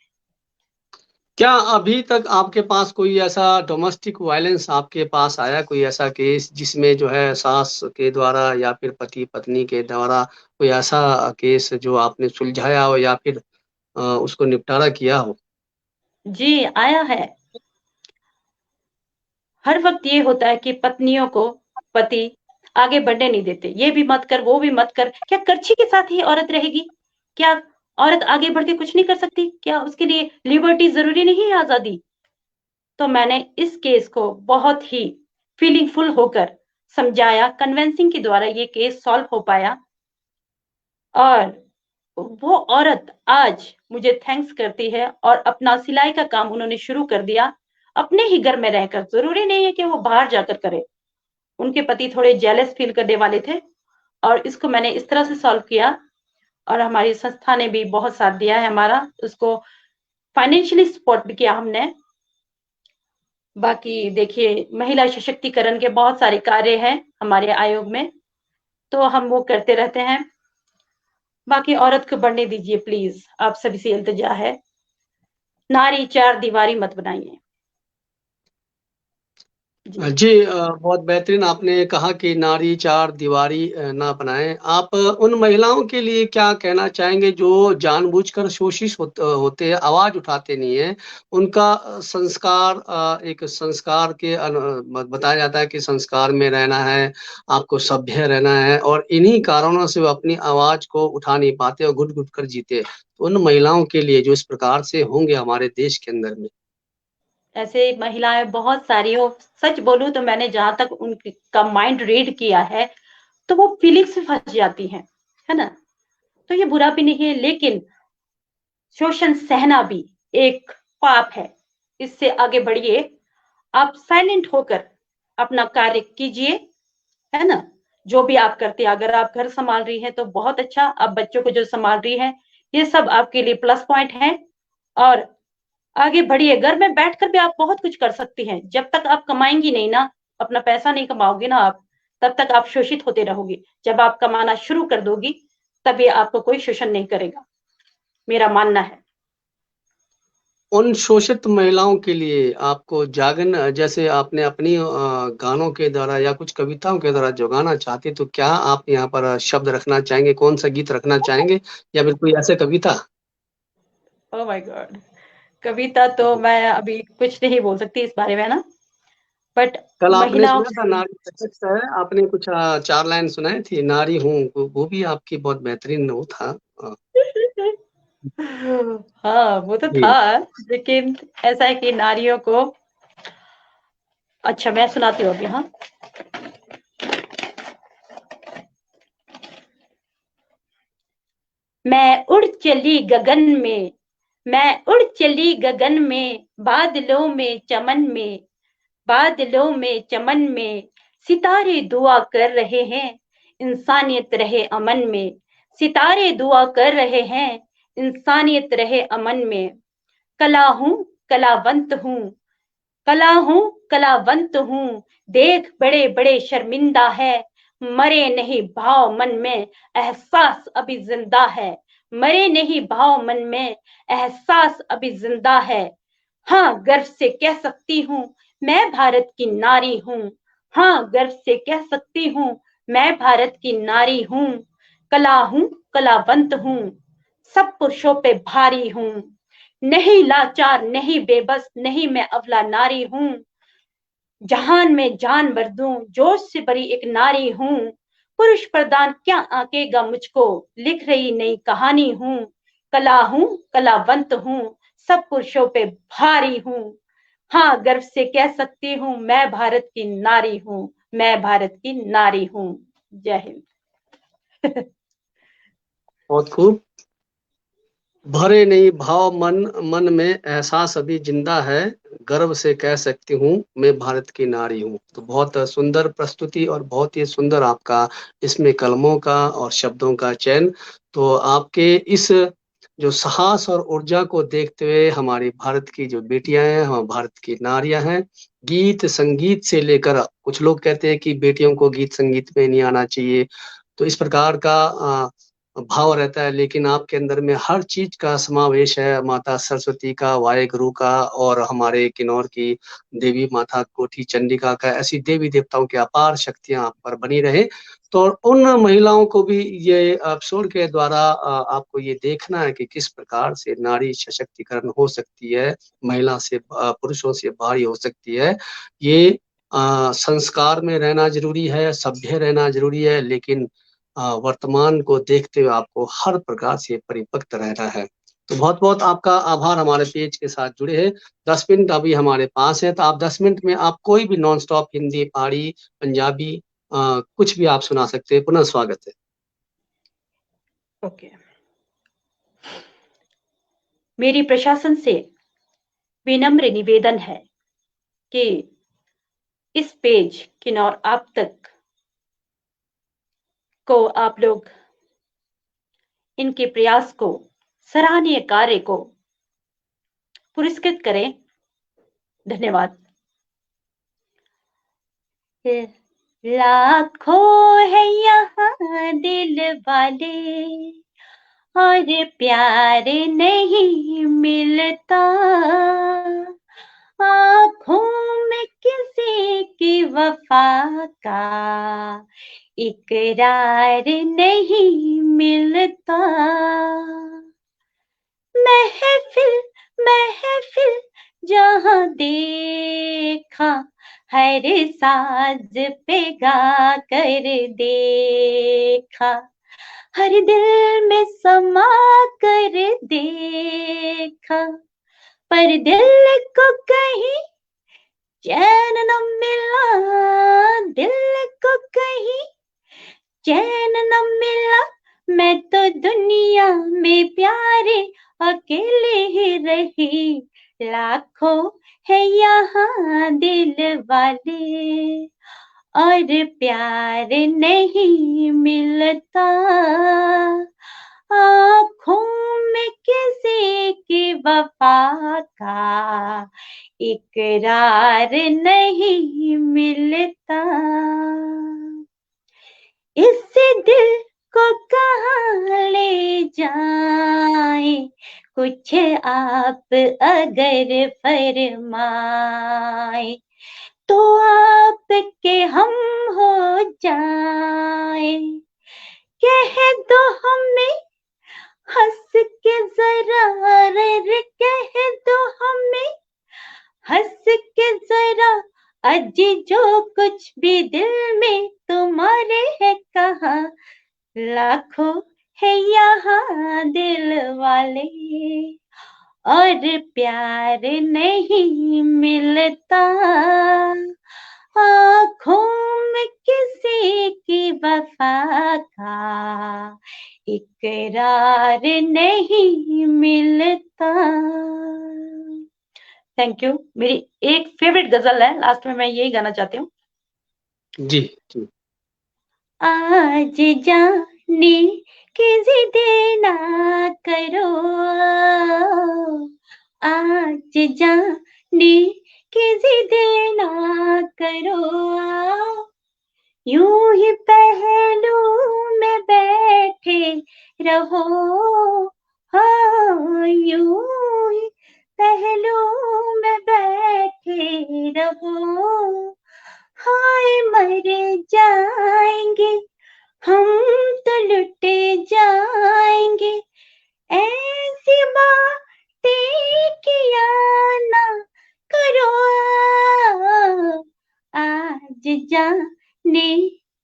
क्या अभी तक आपके पास कोई ऐसा डोमेस्टिक वायलेंस आपके पास आया, कोई ऐसा केस जिसमें जो है सास के द्वारा या फिर पति पत्नी के द्वारा कोई ऐसा केस जो आपने सुलझाया हो या फिर उसको निपटारा किया हो?
जी आया है। हर वक्त ये होता है कि पत्नियों को पति आगे बढ़ने नहीं देते, ये भी मत कर वो भी मत कर। क्या करछी के साथ ही औरत रहेगी? क्या औरत आगे बढ़ के कुछ नहीं कर सकती? क्या उसके लिए लिबर्टी जरूरी नहीं है, आजादी? तो मैंने इस केस को बहुत ही फीलिंगफुल होकर समझाया, कन्वेंसिंग के द्वारा ये केस सॉल्व हो पाया। और वो औरत आज मुझे थैंक्स करती है और अपना सिलाई का काम उन्होंने शुरू कर दिया अपने ही घर में रहकर। जरूरी नहीं है कि वो बाहर जाकर करे। उनके पति थोड़े जेलस फील करने वाले थे और इसको मैंने इस तरह से सॉल्व किया। और हमारी संस्था ने भी बहुत साथ दिया है हमारा, उसको फाइनेंशियली सपोर्ट भी किया हमने। बाकी देखिए, महिला सशक्तिकरण के बहुत सारे कार्य हैं हमारे आयोग में, तो हम वो करते रहते हैं। बाकी औरत को बढ़ने दीजिए प्लीज, आप सभी से इल्तिजा है, नारी चार दीवारी मत बनाइए जी।
जी बहुत बेहतरीन आपने कहा कि नारी चार दीवारी ना बनाएं। आप उन महिलाओं के लिए क्या कहना चाहेंगे जो जानबूझकर शोषित होते हैं, आवाज उठाते नहीं है? उनका संस्कार एक संस्कार के बताया जाता है कि संस्कार में रहना है, आपको सभ्य रहना है, और इन्हीं कारणों से वो अपनी आवाज को उठा नहीं पाते और घुट घुट कर जीते। तो उन महिलाओं के लिए जो इस प्रकार से होंगे हमारे देश के अंदर में।
ऐसे महिलाएं बहुत सारी हो, सच बोलूं तो मैंने जहां तक उनका माइंड रीड किया है, तो वो फीलिंग्स में फंस जाती हैं, है ना। तो ये बुरा भी नहीं है, लेकिन शोषण सहना भी एक पाप है, इससे आगे बढ़िए। आप साइलेंट होकर अपना कार्य कीजिए, है ना। जो भी आप करते हैं, अगर आप घर संभाल रही हैं तो बहुत अच्छा, आप बच्चों को जो संभाल रही हैं, ये सब आपके लिए प्लस पॉइंट है। और आगे बढ़िए, घर में बैठकर भी आप बहुत कुछ कर सकती हैं। जब तक आप कमाएंगी नहीं ना, अपना पैसा नहीं कमाओगे ना आप, तब तक आप शोषित होते रहोगे। जब आप कमाना शुरू कर दोगी, तभी आपको कोई शोषण नहीं करेगा, मेरा मानना है।
उन शोषित महिलाओं के लिए आपको जागरण, जैसे आपने अपनी गानों के द्वारा या कुछ कविताओं के द्वारा जो गाना चाहते, तो क्या आप यहाँ पर शब्द रखना चाहेंगे? कौन सा गीत रखना चाहेंगे, या फिर कोई ऐसे कविता?
ओह माय गॉड, कविता तो मैं अभी कुछ नहीं बोल सकती इस बारे में ना, बट
कल आपने
महिलाओं
सुना था नारी सशक्त है, आपने कुछ चार लाइन सुनाई थी, नारी हूँ, वो भी आपकी बहुत बेहतरीन वो था।
हाँ वो तो था,
जी।
लेकिन ऐसा है कि नारियों को, अच्छा मैं सुनाती हूँ अभी। हाँ, मैं उड़ चली गगन में, मैं उड़ चली गगन में, बादलों में चमन में, बादलों में चमन में, सितारे दुआ कर रहे हैं, इंसानियत रहे अमन में, सितारे दुआ कर रहे हैं, इंसानियत रहे अमन में। कला हूँ, कलावंत हूँ, कला हूँ, कलावंत हूँ, देख बड़े बड़े शर्मिंदा है, मरे नहीं भाव मन में, एहसास अभी जिंदा है, मरे नहीं भाव मन में, एहसास अभी जिंदा है। हाँ गर्व से कह सकती हूँ, मैं भारत की नारी हूँ, हाँ गर्व से कह सकती हूँ, मैं भारत की नारी हूँ। कला हूँ, कलावंत हूँ, सब पुरुषों पे भारी हूँ, नहीं लाचार, नहीं बेबस, नहीं मैं अबला नारी हूँ, जहान में जान भर दूं, जोश से भरी एक नारी हूँ, पुरुष प्रधान क्या आंकेगा मुझको, लिख रही नई कहानी हूँ। कला हूँ, कलावंत हूँ, सब पुरुषों पे भारी हूँ, हाँ गर्व से कह सकती हूँ, मैं भारत की नारी हूँ, मैं भारत की नारी हूँ। जय हिंद।
बहुत खूब। भरे नहीं भाव मन, मन में एहसास अभी जिंदा है, गर्व से कह सकती हूँ मैं भारत की नारी हूँ। तो बहुत सुंदर प्रस्तुति और बहुत ही सुंदर आपका इसमें कलमों का और शब्दों का चयन। तो आपके इस जो साहस और ऊर्जा को देखते हुए हमारी भारत की जो बेटियां हैं, हमारे भारत की नारियां हैं, गीत संगीत से लेकर, कुछ लोग कहते हैं कि बेटियों को गीत संगीत में नहीं आना चाहिए, तो इस प्रकार का भाव रहता है, लेकिन आपके अंदर में हर चीज का समावेश है। माता सरस्वती का, वाहेगुरु का, और हमारे किन्नौर की देवी माता कोठी चंडिका का, ऐसी देवी देवताओं की अपार शक्तियां आप पर बनी रहे। तो उन महिलाओं को भी ये एपिसोड के द्वारा आपको ये देखना है कि किस प्रकार से नारी सशक्तिकरण हो सकती है, महिला से पुरुषों से भारी हो सकती है। ये संस्कार में रहना जरूरी है, सभ्य रहना जरूरी है, लेकिन वर्तमान को देखते हुए आपको हर प्रकार से परिपक्व रहना है। तो बहुत बहुत आपका आभार हमारे पेज के साथ जुड़े हैं। 10 मिनट अभी हमारे पास है, तो आप 10 मिनट में आप कोई भी नॉन स्टॉप हिंदी, पहाड़ी, पंजाबी कुछ भी आप सुना सकते हैं। पुनः स्वागत है।
ओके, मेरी प्रशासन से विनम्र निवेदन है कि इस पेज किन्नौर आप तक को आप लोग इनके प्रयास को, सराहनीय कार्य को पुरस्कृत करें। धन्यवाद। लाखों है यहाँ दिल वाले और प्यार नहीं मिलता, आँखों में किसी की वफा का इकरार नहीं मिलता। महफिल महफिल जहाँ देखा, हर साज पे गा कर देखा, हर दिल में समा कर देखा, पर दिल को कहीं चैन न मिला, दिल को कहीं चैन न मिला। मैं तो दुनिया में प्यारे अकेले ही रही, लाखों है यहाँ दिल वाले और प्यार नहीं मिलता, आँखों में किसी की वफा का इकरार नहीं मिलता। इससे दिल को कहाँ ले जाए, कुछ आप अगर फरमाए तो आपके हम हो जाए। कह दो हमें हंस के जरा, रे कह दो हमें हंस के जरा, अजी जो कुछ भी दिल में तुम्हारे है कहा, लाखों है यहाँ दिल वाले और प्यार नहीं मिलता, आँखों में किसी की वफा का इकरार नहीं मिलता। Thank you. मेरी एक फेवरेट गजल है, लास्ट में मैं यही गाना चाहती हूँ।
जी जी।
आज जाने की जिद ना करो, आज जाने की जिद ना करो, यूं ही पहलू में बैठे रहो, हाँ यूं ही पहलू में बैठे रहो, हाय मर जाएंगे हम तो लुटे जाएंगे, ऐसी बातें किया ना करो, आज जाने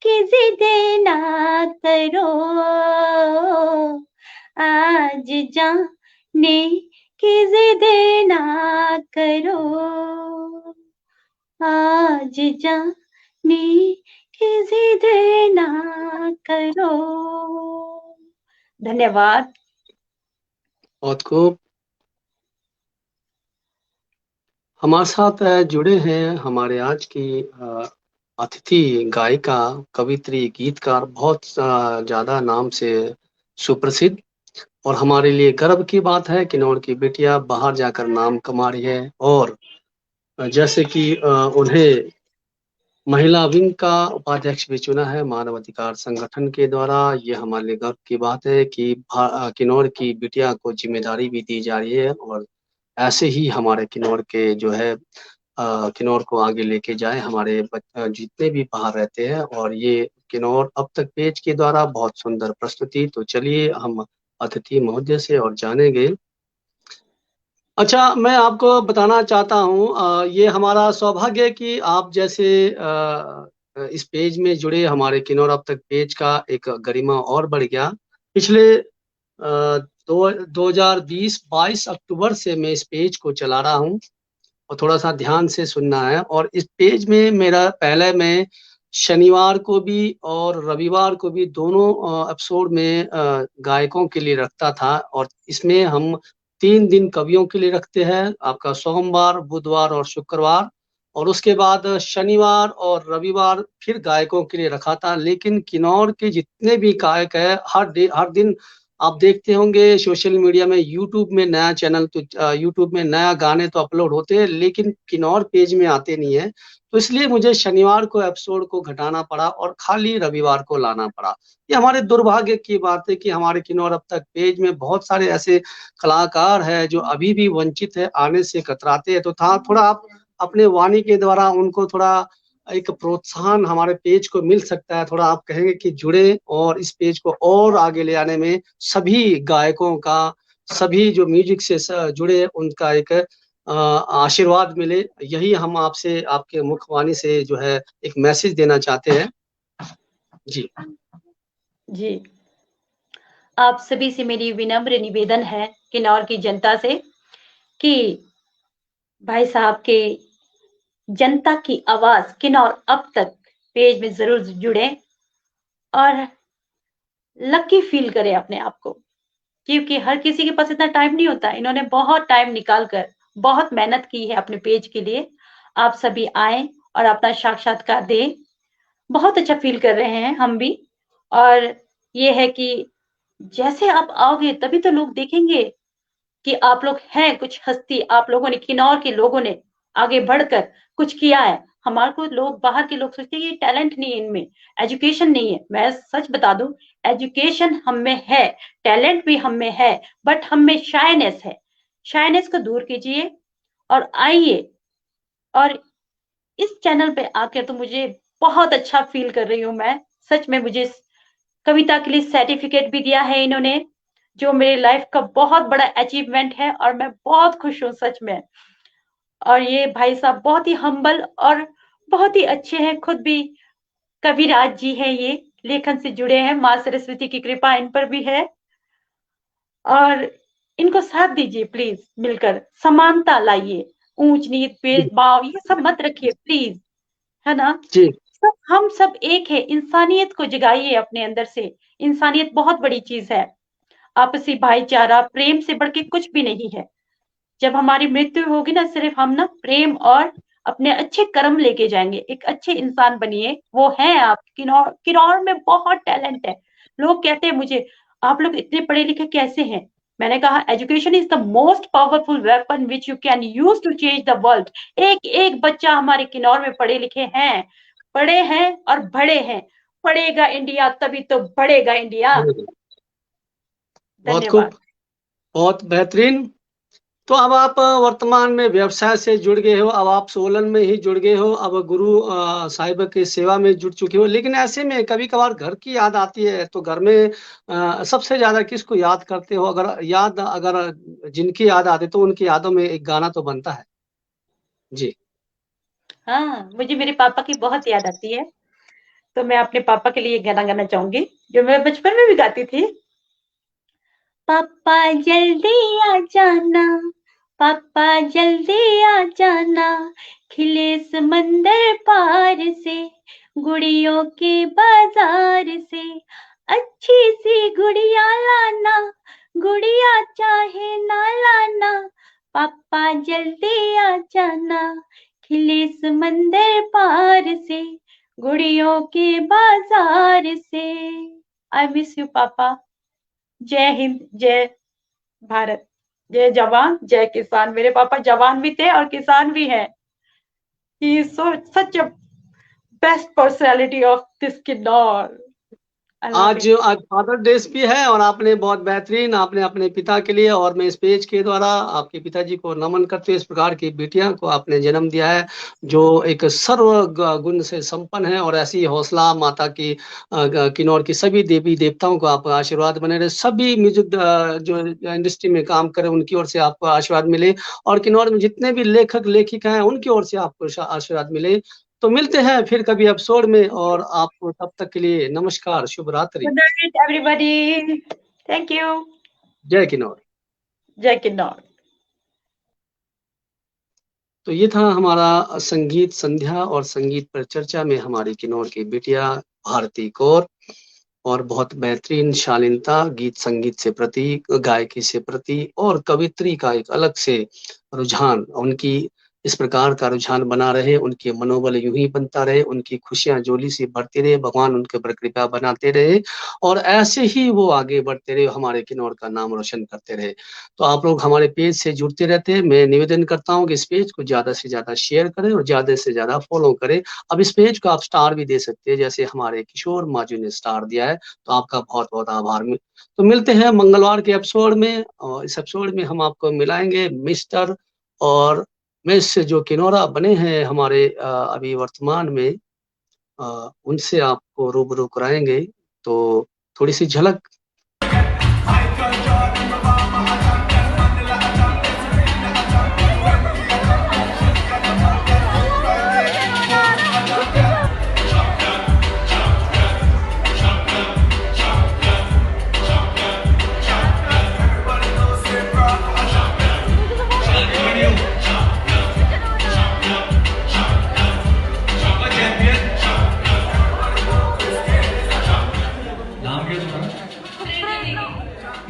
की जिद ना करो, आज जाने की जिद ना करो, आज जाने की जिद ना करो। धन्यवाद।
बहुत खूब। हमारे साथ जुड़े हैं हमारे आज की अतिथि गायिका, कवित्री, गीतकार, बहुत ज़्यादा नाम से सुप्रसिद्ध, और हमारे लिए गर्व की बात है किन्नौर की बेटियां बाहर जाकर नाम कमा रही है। और जैसे कि उन्हें महिला विंग का उपाध्यक्ष भी चुना है मानव अधिकार संगठन के द्वारा। ये हमारे लिए गर्व की बात है कि किन्नौर की बिटिया को जिम्मेदारी भी दी जा रही है, और ऐसे ही हमारे किन्नौर के जो है किन्नौर को आगे लेके जाए हमारे जितने भी बाहर रहते हैं। और ये किन्नौर अब तक पेज के द्वारा बहुत सुंदर प्रस्तुति। तो चलिए हम अतिथि महोदय से और जानेंगे। अच्छा, मैं आपको बताना चाहता हूँ, ये हमारा सौभाग्य है कि आप जैसे इस पेज में जुड़े। हमारे किन्नौर अब तक पेज का एक गरिमा और बढ़ गया। पिछले 2020-22 अक्टूबर से मैं इस पेज को चला रहा हूँ, और थोड़ा सा ध्यान से सुनना है। और इस पेज में मेरा पहले मैं शनिवार को भी और रविवार को भी दोनों एपिसोड में गायकों के लिए रखता था, और इसमें हम 3 दिन कवियों के लिए रखते हैं, आपका सोमवार, बुधवार और शुक्रवार, और उसके बाद शनिवार और रविवार फिर गायकों के लिए रखा था। लेकिन किन्नौर के जितने भी गायक है हर दिन आप देखते होंगे सोशल मीडिया में, यूट्यूब में नया चैनल, तो यूट्यूब में नया गाने तो अपलोड होते हैं लेकिन किन्नौर पेज में आते नहीं है। तो इसलिए मुझे शनिवार को एपिसोड को घटाना पड़ा और खाली रविवार को लाना पड़ा। ये हमारे दुर्भाग्य की बात है कि हमारे किन्नौर अब तक पेज में बहुत सारे ऐसे कलाकार है जो अभी भी वंचित है, आने से कतराते हैं। तो थोड़ा आप अपने वाणी के द्वारा उनको थोड़ा एक प्रोत्साहन हमारे पेज को मिल सकता है, थोड़ा आप कहेंगे कि जुड़े और इस पेज को और आगे ले आने में सभी गायकों का, सभी जो म्यूजिक से जुड़े उनका एक आशीर्वाद मिले, यही हम आपसे, आपके मुखवाणी से जो है एक मैसेज देना चाहते हैं। जी
जी, आप सभी से मेरी विनम्र निवेदन है, किन्नौर की जनता से, कि भाई साहब के जनता की आवाज किन्नौर अब तक पेज में जरूर जुड़े और लकी फील करें अपने आप को, क्योंकि हर किसी के पास इतना टाइम नहीं होता। इन्होंने बहुत टाइम निकाल कर बहुत मेहनत की है अपने पेज के लिए। आप सभी आए और अपना साक्षात्कार दें, बहुत अच्छा फील कर रहे हैं हम भी। और ये है कि जैसे आप आओगे तभी तो लोग देखेंगे कि आप लोग हैं कुछ हस्ती, आप लोगों ने, किन्नौर के लोगों ने आगे बढ़कर कुछ किया है। हमारे को लोग, बाहर के लोग सोचते हैं ये टैलेंट नहीं है इनमें, एजुकेशन नहीं है। मैं सच बता दूं, एजुकेशन हम में है, टैलेंट भी हम में है, बट हम में शायनेस है। शायनेस को दूर कीजिए और आइए। और इस चैनल पे आकर तो मुझे बहुत अच्छा फील कर रही हूँ मैं, सच में। मुझे कविता के लिए सर्टिफिकेट भी दिया है इन्होंने, जो मेरे लाइफ का बहुत बड़ा अचीवमेंट है और मैं बहुत खुश हूँ सच में। और ये भाई साहब बहुत ही हम्बल और बहुत ही अच्छे हैं, खुद भी कविराज जी हैं, ये लेखन से जुड़े हैं, माँ सरस्वती की कृपा इन पर भी है। और इनको साथ दीजिए प्लीज, मिलकर समानता लाइए, ऊंच नीच भेदभाव ये सब मत रखिए प्लीज, है ना।
जी
सब, हम सब एक है, इंसानियत को जगाइए अपने अंदर से। इंसानियत बहुत बड़ी चीज है, आपसी भाईचारा प्रेम से बढ़ के कुछ भी नहीं है। जब हमारी मृत्यु होगी ना, सिर्फ हम ना प्रेम और अपने अच्छे कर्म लेके जाएंगे। एक अच्छे इंसान बनिए, वो है आप। किन्नौर, किन्नौर में बहुत टैलेंट है। लोग कहते हैं मुझे, आप लोग इतने पढ़े लिखे कैसे हैं। मैंने कहा, education is the most powerful weapon which you can use to change the world. एक एक बच्चा हमारे किन्नौर में पढ़े लिखे हैं, पढ़े हैं और बड़े हैं। पढ़ेगा इंडिया तभी तो बढ़ेगा इंडिया।
बहुत खूब,
धन्यवाद।
बहुत बेहतरीन। तो अब आप वर्तमान में व्यवसाय से जुड़ गए हो, अब आप सोलन में ही जुड़ गए हो, अब गुरु साहिब की सेवा में जुड़ चुके हो। लेकिन ऐसे में कभी कभार घर की याद आती है, तो घर में सबसे ज्यादा किसको याद करते हो? अगर जिनकी याद आती है तो उनकी यादों में एक गाना तो बनता है। जी
हाँ, मुझे मेरे पापा की बहुत याद आती है, तो मैं अपने पापा के लिए एक गाना गाना चाहूंगी, जो मैं बचपन में भी गाती थी। पापा जल्दी आ जाना, पापा जल्दी आ जाना, खिले समंदर पार से, गुड़ियों के बाजार से, अच्छी सी गुड़िया लाना, गुड़िया चाहे ना लाना, पापा जल्दी आ जाना, खिले समंदर पार से, गुड़ियों के बाजार से। आई मिस यू पापा। जय हिंद, जय भारत, जय जवान जय किसान। मेरे पापा जवान भी थे और किसान भी हैं। He is so such a best personality of this Kinnaur. I love
आज
हिम।
आज फादर डेज भी है और आपने बहुत बेहतरीन, आपने अपने पिता के लिए, और मैं इस पेज के द्वारा आपके पिताजी को नमन करते हुए, इस प्रकार की बेटियां को आपने जन्म दिया है जो एक सर्व गुण से संपन्न है। और ऐसी हौसला माता की, किन्नौर की सभी देवी देवताओं को आप आशीर्वाद बने रहे, सभी म्यूजिक जो इंडस्ट्री में काम करें उनकी ओर से आपको आशीर्वाद मिले, और किन्नौर में जितने भी लेखक लेखिका हैं उनकी ओर से आपको आशीर्वाद मिले। तो मिलते हैं फिर कभी एपिसोड में, और आपको तब तक के लिए नमस्कार, शुभ रात्रि।
Good night everybody. Thank you.
जय किन्नौर।
जय किन्नौर।
तो ये था हमारा संगीत संध्या, और संगीत पर चर्चा में हमारी किन्नौर की बिटिया भारती कौर, और बहुत बेहतरीन शालीनता, गीत संगीत से प्रति, गायकी से प्रति, और कवित्री का एक अलग से रुझान, उनकी इस प्रकार का रुझान बना रहे, उनके मनोबल यूं ही बनता रहे, उनकी खुशियां जोली से बढ़ती रहे, भगवान उनके ऊपर कृपा बनाते रहे और ऐसे ही वो आगे बढ़ते रहे, हमारे किन्नौर का नाम रोशन करते रहे। तो आप लोग हमारे पेज से जुड़ते रहते हैं। मैं निवेदन करता हूँ कि इस पेज को ज़्यादा से ज़्यादा शेयर करें और ज़्यादा से ज़्यादा फॉलो करें। अब इस पेज को आप स्टार भी दे सकते हैं, जैसे हमारे किशोर माजू ने स्टार दिया है, तो आपका बहुत-बहुत आभार। तो मिलते हैं मंगलवार के एपिसोड में और इस एपिसोड में हम आपको मिलाएँगे मिस्टर और मिस जो किनौरा बने हैं हमारे अभी वर्तमान में उनसे आपको रूबरू कराएँगे। तो थोड़ी-सी झलक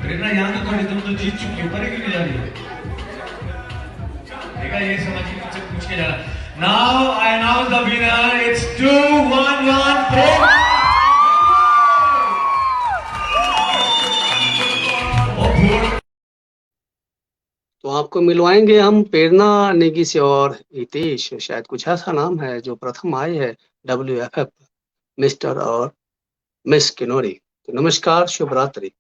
प्रेरणा यहाँ तो थोड़ी तुम तो जीत चुकी हो, पर क्यों जा रही है? देखा ये समझ के मुझसे पूछ के जा रहा। Now I announce the winner. It's 2-1-1 प्रेरणा।
तो आपको मिलवाएंगे हम प्रेरणा नेगी से और हितेश, शायद कुछ ऐसा नाम है, जो प्रथम आए है WFF मिस्टर और मिस किनौरी। तो नमस्कार, शुभ रात्रि।